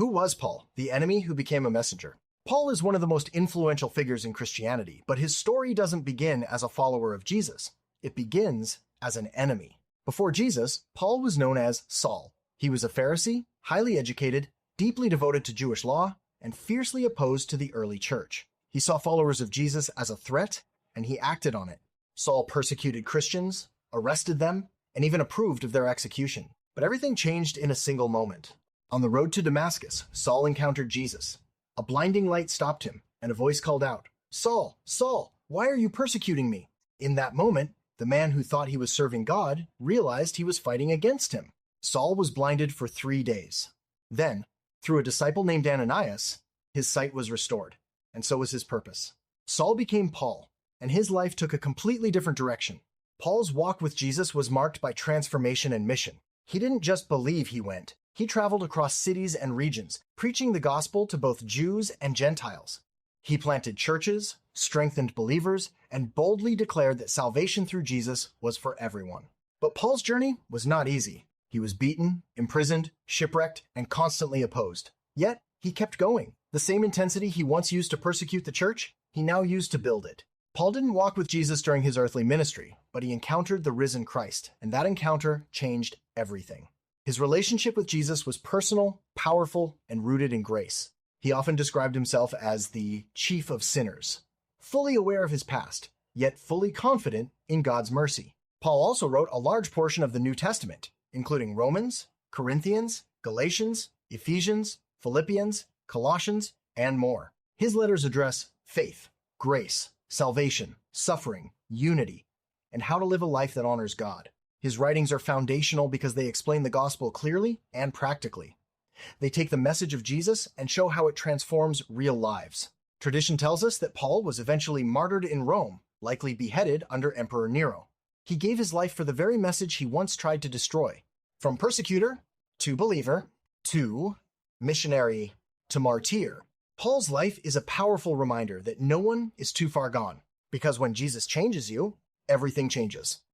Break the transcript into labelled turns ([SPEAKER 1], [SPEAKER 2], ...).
[SPEAKER 1] Who was Paul, the enemy who became a messenger? Paul is one of the most influential figures in Christianity, but his story doesn't begin as a follower of Jesus. It begins as an enemy. Before Jesus, Paul was known as Saul. He was a Pharisee, highly educated, deeply devoted to Jewish law, and fiercely opposed to the early church. He saw followers of Jesus as a threat, and he acted on it. Saul persecuted Christians, arrested them, and even approved of their execution. But everything changed in a single moment. On the road to Damascus, Saul encountered Jesus. A blinding light stopped him, and a voice called out, "Saul, Saul, why are you persecuting me?" In that moment, the man who thought he was serving God realized he was fighting against him. Saul was blinded for 3 days. Then, through a disciple named Ananias, his sight was restored, and so was his purpose. Saul became Paul, and his life took a completely different direction. Paul's walk with Jesus was marked by transformation and mission. He didn't just believe he went. He traveled across cities and regions, preaching the gospel to both Jews and Gentiles. He planted churches, strengthened believers, and boldly declared that salvation through Jesus was for everyone. But Paul's journey was not easy. He was beaten, imprisoned, shipwrecked, and constantly opposed. Yet, he kept going. The same intensity he once used to persecute the church, he now used to build it. Paul didn't walk with Jesus during his earthly ministry, but he encountered the risen Christ, and that encounter changed everything. His relationship with Jesus was personal, powerful, and rooted in grace. He often described himself as the chief of sinners, fully aware of his past, yet fully confident in God's mercy. Paul also wrote a large portion of the New Testament, including Romans, Corinthians, Galatians, Ephesians, Philippians, Colossians, and more. His letters address faith, grace, salvation, suffering, unity, and how to live a life that honors God. His writings are foundational because they explain the gospel clearly and practically. They take the message of Jesus and show how it transforms real lives. Tradition tells us that Paul was eventually martyred in Rome, likely beheaded under Emperor Nero. He gave his life for the very message he once tried to destroy. From persecutor to believer to missionary to martyr, Paul's life is a powerful reminder that no one is too far gone, because when Jesus changes you, everything changes.